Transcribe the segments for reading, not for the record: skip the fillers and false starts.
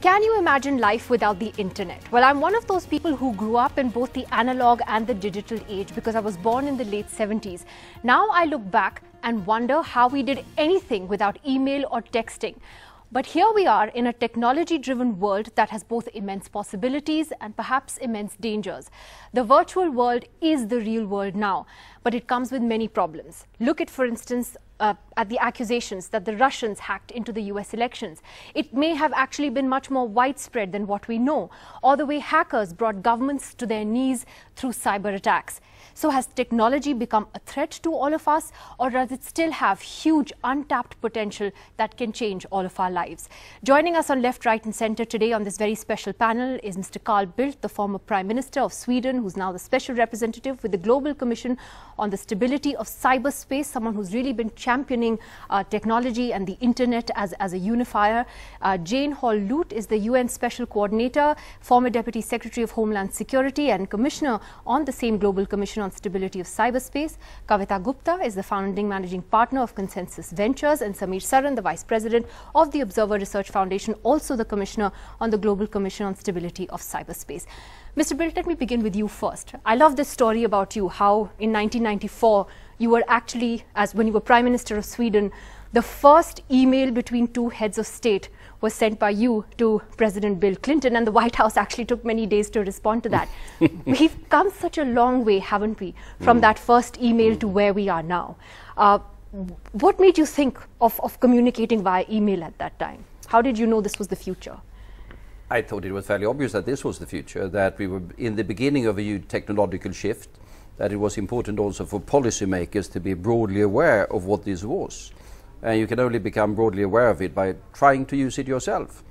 Can you imagine life without the internet? Well, I'm one of those people who grew up in both the analog and the digital age because I was born in the late 70s. Now I look back and wonder how we did anything without email or texting. But here we are in a technology-driven world that has both immense possibilities and perhaps immense dangers. The virtual world is the real world now, but it comes with many problems. Look at, for instance, at the accusations that the Russians hacked into the US elections. It may have actually been much more widespread than what we know, or the way hackers brought governments to their knees through cyber attacks. So has technology become a threat to all of us, or does it still have huge untapped potential that can change all of our lives? Joining us on Left, Right and Centre today on this very special panel is Mr. Carl Bildt, the former Prime Minister of Sweden, who's now the Special Representative with the Global Commission on the Stability of Cyberspace, someone who's really been championing technology and the internet as a unifier. Jane Hall-Lute is the UN Special Coordinator, former Deputy Secretary of Homeland Security and Commissioner on the same Global Commission on Stability of Cyberspace. Kavita Gupta is the founding managing partner of Consensus Ventures, and Samir Saran, the Vice President of the Observer Research Foundation, also the Commissioner on the Global Commission on Stability of Cyberspace. Mr. Bildt, let me begin with you first. I love this story about you, how in 1994 you were actually, when you were Prime Minister of Sweden, the first email between two heads of state was sent by you to President Bill Clinton, and the White House actually took many days to respond to that. We've come such a long way, haven't we, from that first email to where we are now. What made you think of communicating via email at that time? How did you know this was the future? I thought it was fairly obvious that this was the future, that we were in the beginning of a huge technological shift, that it was important also for policymakers to be broadly aware of what this was. And you can only become broadly aware of it by trying to use it yourself.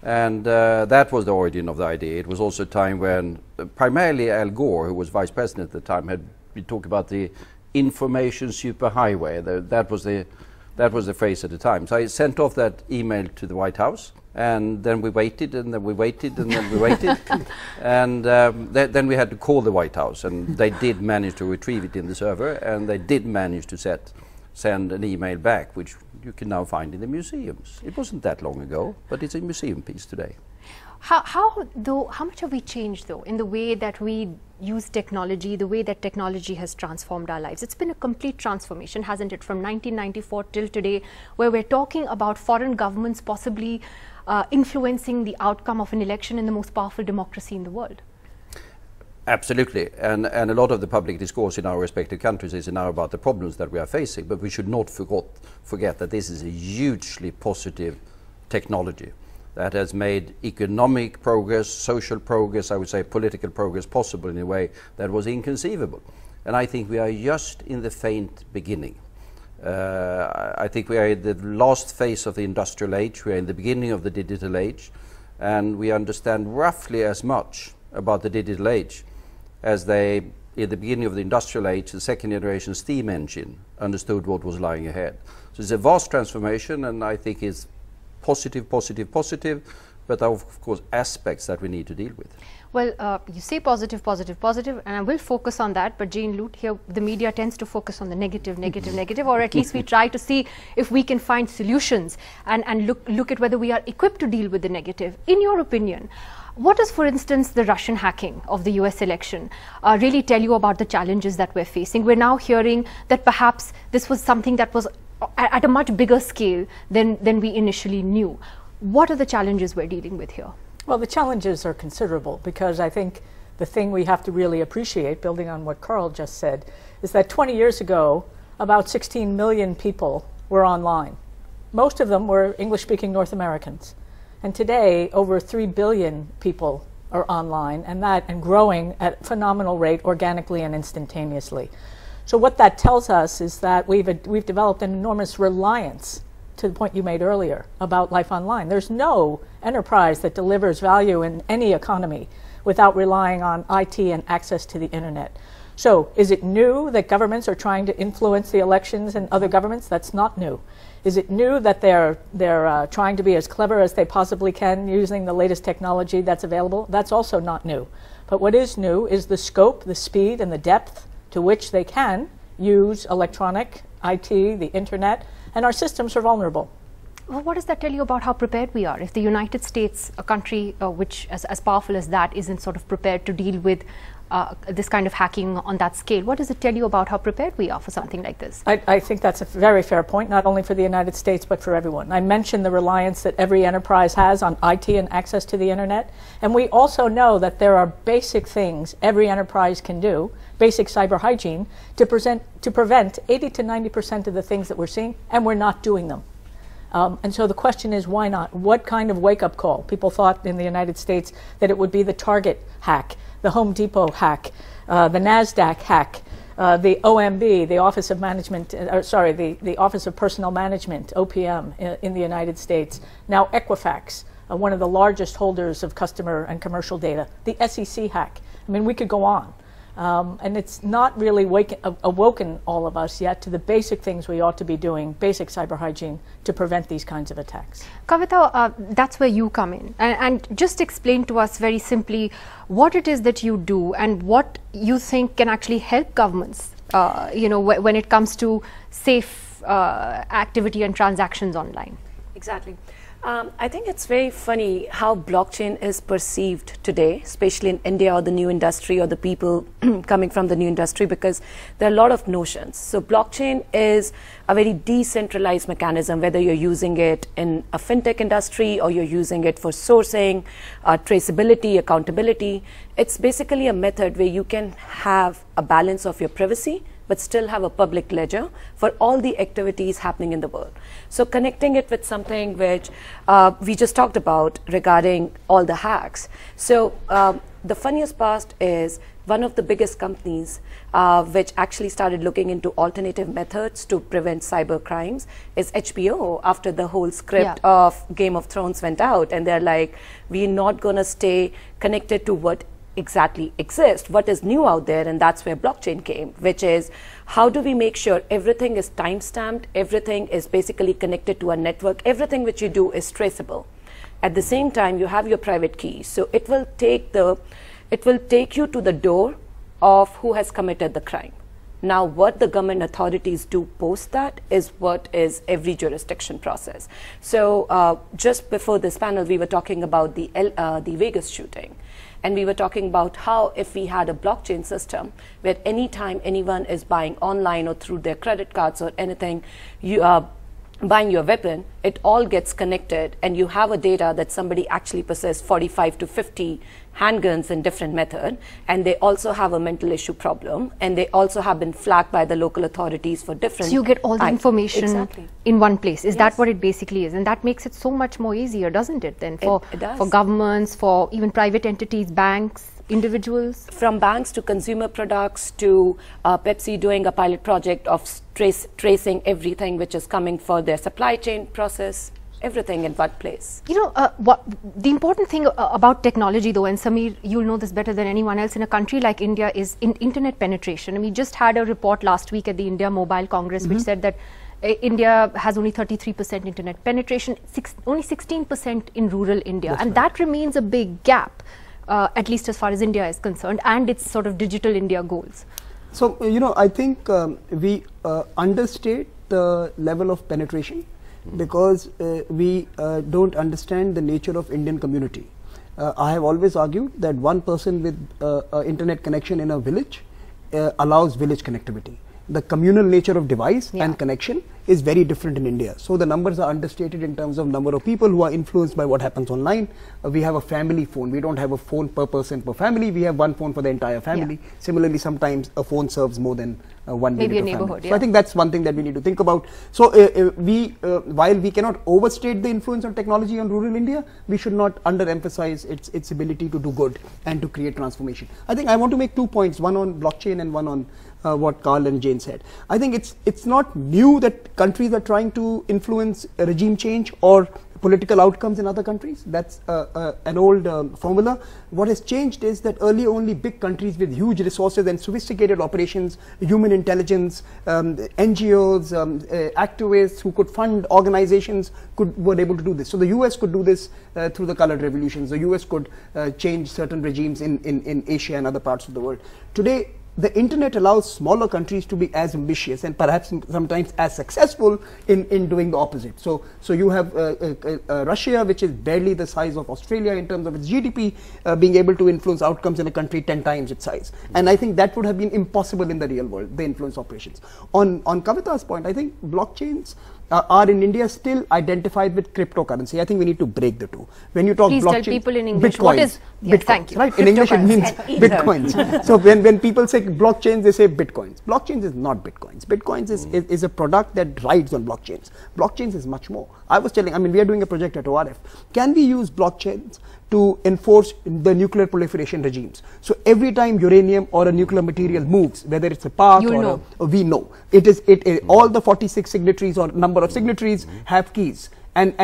And that was the origin of the idea. It was also a time when primarily Al Gore, who was vice president at the time, had been talking about the information superhighway. That was the phrase at the time. So I sent off that email to the White House, and then we waited, and then we waited, and then we waited. And then we had to call the White House, and they did manage to retrieve it in the server, and they did manage to send an email back, which you can now find in the museums. It wasn't that long ago, but it's a museum piece today. How much have we changed, though, in the way that we use technology, the way that technology has transformed our lives? It's been a complete transformation, hasn't it, from 1994 till today, where we're talking about foreign governments possibly influencing the outcome of an election in the most powerful democracy in the world. Absolutely, and a lot of the public discourse in our respective countries is now about the problems that we are facing, but we should not forget that this is a hugely positive technology that has made economic progress, social progress, I would say political progress possible in a way that was inconceivable. And I think we are just in the faint beginning. I think we are in the last phase of the industrial age, we are in the beginning of the digital age, and we understand roughly as much about the digital age as they, in the beginning of the industrial age, the second generation steam engine understood what was lying ahead. So it's a vast transformation, and I think it's positive, but there are of course aspects that we need to deal with. Well, you say positive, and I will focus on that, but Jane Lute, here the media tends to focus on the negative, or at least we try to see if we can find solutions and look at whether we are equipped to deal with the negative. In your opinion, what does, for instance, the Russian hacking of the US election really tell you about the challenges that we're facing? We're now hearing that perhaps this was something that was at a much bigger scale than we initially knew. What are the challenges we're dealing with here? Well, the challenges are considerable, because I think the thing we have to really appreciate, building on what Carl just said, is that 20 years ago, about 16 million people were online. Most of them were English-speaking North Americans. And today, over 3 billion people are online, and growing at a phenomenal rate, organically and instantaneously. So what that tells us is that we've developed an enormous reliance, to the point you made earlier, about life online. There's no enterprise that delivers value in any economy without relying on IT and access to the internet. So is it new that governments are trying to influence the elections and other governments? That's not new. Is it new that they're trying to be as clever as they possibly can using the latest technology that's available? That's also not new. But what is new is the scope, the speed, and the depth to which they can use electronic, IT, the internet, and our systems are vulnerable. Well, what does that tell you about how prepared we are? If the United States, a country which as powerful as that, isn't sort of prepared to deal with this kind of hacking on that scale, what does it tell you about how prepared we are for something like this? I think that's a very fair point, not only for the United States, but for everyone. I mentioned the reliance that every enterprise has on IT and access to the internet. And we also know that there are basic things every enterprise can do, basic cyber hygiene, to prevent 80 to 90% of the things that we're seeing, and we're not doing them. And so the question is, why not? What kind of wake-up call? People thought in the United States that it would be the Target hack, the Home Depot hack, the NASDAQ hack, the OMB, the Office of Management, the Office of Personnel Management, OPM, in the United States. Now Equifax, one of the largest holders of customer and commercial data, the SEC hack. I mean, we could go on. And it's not really awoken all of us yet to the basic things we ought to be doing, basic cyber hygiene, to prevent these kinds of attacks. Kavita, that's where you come in. And just explain to us very simply what it is that you do and what you think can actually help governments, when it comes to safe activity and transactions online. Exactly. I think it's very funny how blockchain is perceived today, especially in India or the new industry or the people coming from the new industry, because there are a lot of notions. So blockchain is a very decentralized mechanism, whether you're using it in a fintech industry or you're using it for sourcing, traceability, accountability. It's basically a method where you can have a balance of your privacy but still have a public ledger for all the activities happening in the world. So connecting it with something which we just talked about regarding all the hacks. So the funniest part is one of the biggest companies which actually started looking into alternative methods to prevent cyber crimes is HBO, after the whole script of Game of Thrones went out, and they're like, we're not gonna stay connected to what exactly exist, what is new out there, and that's where blockchain came, which is how do we make sure everything is time-stamped, everything is basically connected to a network, everything which you do is traceable. At the same time, you have your private key, so it will take you to the door of who has committed the crime. Now, what the government authorities do post that is what is every jurisdiction process. So just before this panel, we were talking about the Vegas shooting. And we were talking about how if we had a blockchain system where anytime anyone is buying online or through their credit cards or anything, you are buying your weapon, it all gets connected, and you have a data that somebody actually possessed 45 to 50 handguns in different method, and they also have a mental issue problem, and they also have been flagged by the local authorities for different. So you get all the information in one place. Is that what it basically is? And that makes it so much more easier, doesn't it, then, for governments, for even private entities, banks, individuals? From banks to consumer products to Pepsi doing a pilot project of tracing everything which is coming for their supply chain process, everything in one place. You know, what the important thing about technology, though, and Samir, you'll know this better than anyone else, in a country like India is in internet penetration. And we just had a report last week at the India Mobile Congress which said that India has only 33% internet penetration, only 16% in rural India. And that remains a big gap, at least as far as India is concerned, and its sort of digital India goals. So, I think we understate the level of penetration because we don't understand the nature of Indian community. I have always argued that one person with internet connection in a village allows village connectivity. The communal nature of device and connection is very different in India. So the numbers are understated in terms of number of people who are influenced by what happens online. We have a family phone. We don't have a phone per person per family. We have one phone for the entire family. Similarly, sometimes a phone serves more than one maybe a neighborhood. neighborhood. So I think that's one thing that we need to think about. So while we cannot overstate the influence of technology on rural India, we should not underemphasize its ability to do good and to create transformation. I think I want to make 2 points, one on blockchain and one on what Carl and Jane said. I think it's not new that countries are trying to influence regime change or political outcomes in other countries. That's an old formula. What has changed is that earlier only big countries with huge resources and sophisticated operations, human intelligence, NGOs, activists who could fund organizations were able to do this. So the US could do this through the colored revolutions. The US could change certain regimes in Asia and other parts of the world. Today, the internet allows smaller countries to be as ambitious and perhaps sometimes as successful in doing the opposite. So you have Russia, which is barely the size of Australia in terms of its GDP, being able to influence outcomes in a country 10 times its size. And I think that would have been impossible in the real world, the influence operations. On Kavita's point, I think blockchains are in India still identified with cryptocurrency. I think we need to break the two. When you talk Please blockchain, tell people in English Bitcoins, what is. Yes, Bitcoins, thank you. right? In English, it means Bitcoins. So when people say blockchains, they say Bitcoins. Blockchains is not Bitcoins. Bitcoins is a product that rides on blockchains. Blockchains is much more. I was telling, I mean, we are doing a project at ORF. Can we use blockchains to enforce the nuclear proliferation regimes? So every time uranium or a nuclear material moves, whether it's a path or we know, all the 46 signatories or number of signatories have keys. And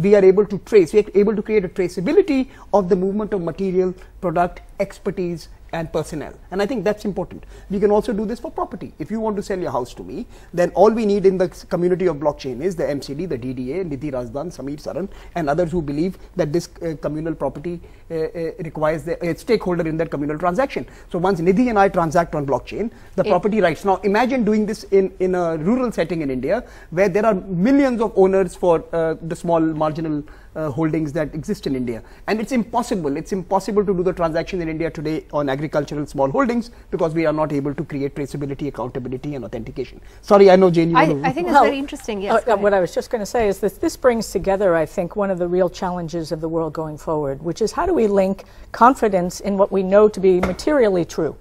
we are able to trace, we are able to create a traceability of the movement of material, product, expertise, and personnel. And I think that's important. We can also do this for property. If you want to sell your house to me, then all we need in the community of blockchain is the MCD, the DDA, Nidhi Razdan, Sameer Saran, and others who believe that this communal property requires a stakeholder in that communal transaction. So once Nidhi and I transact on blockchain, the property rights. Now imagine doing this in a rural setting in India, where there are millions of owners for the small marginal holdings that exist in India, and it's impossible to do the transaction in India today on agricultural small holdings because we are not able to create traceability, accountability, and authentication. Sorry, I know, Jane, I think it's very interesting. Yes, what I was just going to say is that this brings together, I think, one of the real challenges of the world going forward, which is how do we link confidence in what we know to be materially true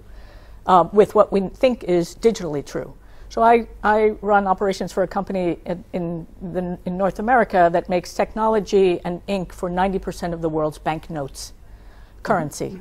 with what we think is digitally true. So I run operations for a company in North America that makes technology and ink for 90% of the world's banknotes currency.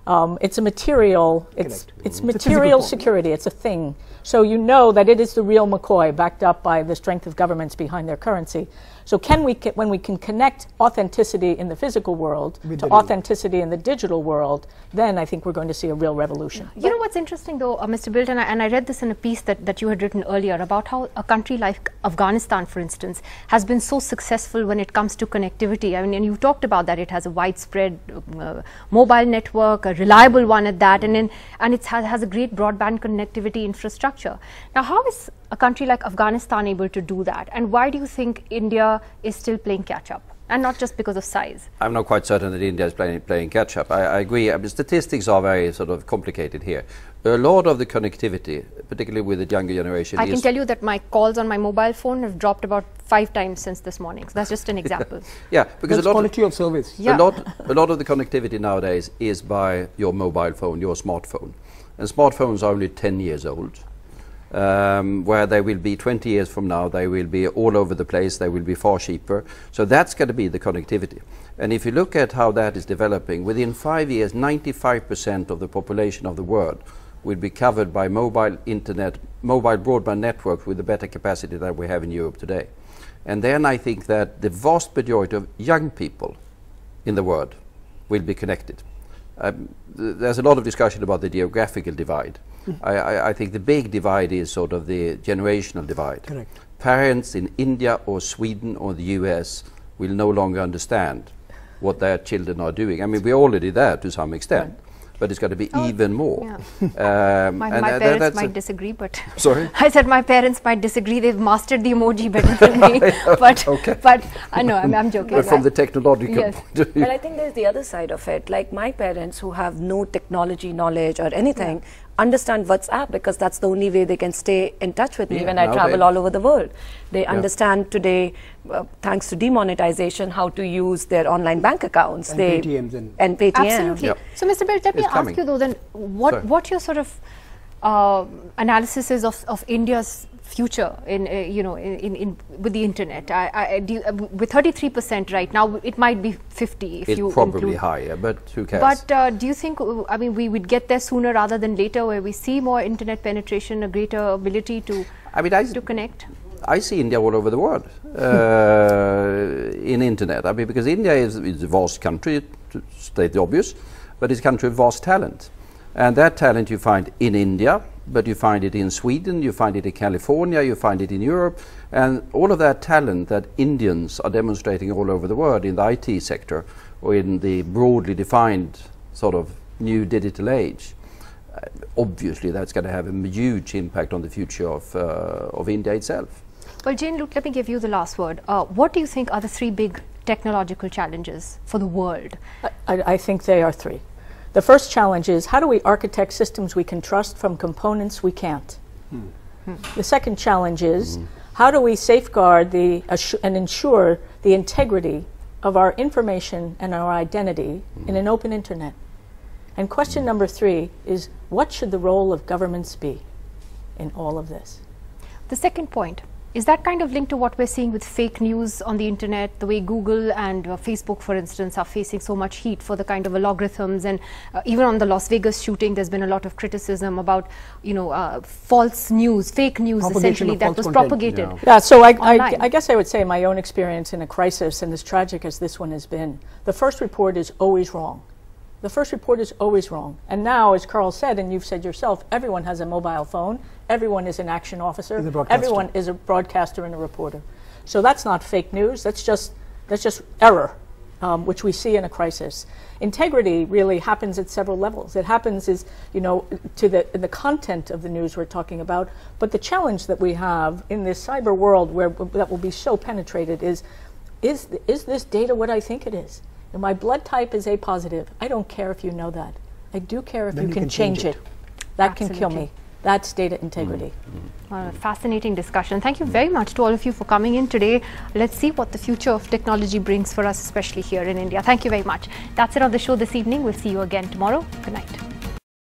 It's a material, it's material security, it's a thing. So you know that it is the real McCoy backed up by the strength of governments behind their currency. So when we can connect authenticity in the physical world to authenticity in the digital world, then I think we're going to see a real revolution. You know what's interesting though, Mr. Bilt, and I read this in a piece that you had written earlier about how a country like Afghanistan, for instance, has been so successful when it comes to connectivity. I mean, and you talked about that it has a widespread mobile network, a reliable one at that, and it has a great broadband connectivity infrastructure. Now, how is a country like Afghanistan able to do that, and why do you think India is still playing catch up, and not just because of size? I'm not quite certain that India is playing catch up. I agree. I mean, statistics are very sort of complicated here. A lot of the connectivity, particularly with the younger generation, I can tell you that my calls on my mobile phone have dropped about 5 times since this morning. So that's just an example. Yeah, because that's quality of service. Yeah. A lot of the connectivity nowadays is by your mobile phone, your smartphone, and smartphones are only 10 years old. Where they will be 20 years from now, they will be all over the place, they will be far cheaper. So that's going to be the connectivity. And if you look at how that is developing, within 5 years, 95% of the population of the world will be covered by mobile internet, mobile broadband networks with the better capacity that we have in Europe today. And then I think that the vast majority of young people in the world will be connected. There's a lot of discussion about the geographical divide. I think the big divide is sort of the generational divide. Correct. Parents in India or Sweden or the US will no longer understand what their children are doing. I mean, we're already there to some extent, but it's got to be even more. Yeah. My parents might disagree, but sorry? I said my parents might disagree. They've mastered the emoji better than me. But I know, I'm joking. But from the technological point of view. Well, I think there's the other side of it. Like my parents who have no technology knowledge or anything understand WhatsApp because that's the only way they can stay in touch with me when I travel all over the world. They understand today, thanks to demonetization, how to use their online bank accounts. And Paytms. And Paytm. Absolutely. Yep. So, Mr. Bilt, let me ask you though, then, what your sort of analysis is of India's future with the internet? With 33% right now, it might be 50 if you it's probably include. higher, but who cares? But do you think, I mean, we would get there sooner rather than later, where we see more internet penetration, a greater ability to connect? I see India all over the world in internet. I mean, because India is a vast country, to state the obvious, but it's a country of vast talent. And that talent you find in India, but you find it in Sweden, you find it in California, you find it in Europe, and all of that talent that Indians are demonstrating all over the world in the IT sector or in the broadly defined sort of new digital age obviously that's going to have a huge impact on the future of India itself. Well, Jane, let me give you the last word. What do you think are the 3 big technological challenges for the world? I think they are 3. The first challenge is, how do we architect systems we can trust from components we can't? The second challenge is, how do we safeguard and ensure the integrity of our information and our identity in an open internet? And question number 3 is, what should the role of governments be in all of this? The second point, is that kind of linked to what we're seeing with fake news on the internet, the way Google and Facebook, for instance, are facing so much heat for the kind of algorithms, and even on the Las Vegas shooting, there's been a lot of criticism about, false news, fake news, essentially, that was propagated. Yeah, so I guess I would say my own experience in a crisis, and as tragic as this one has been, the first report is always wrong. The first report is always wrong. And now, as Carl said, and you've said yourself, everyone has a mobile phone, everyone is an action officer, everyone is a broadcaster and a reporter. So that's not fake news, that's just error, which we see in a crisis. Integrity really happens at several levels. It happens to the content of the news we're talking about, but the challenge that we have in this cyber world that will be so penetrated is this data what I think it is? And my blood type is A positive. I don't care if you know that. I do care if you can change it. That can kill me. That's data integrity. Well, a fascinating discussion. Thank you very much to all of you for coming in today. Let's see what the future of technology brings for us, especially here in India. Thank you very much. That's it on the show this evening. We'll see you again tomorrow. Good night.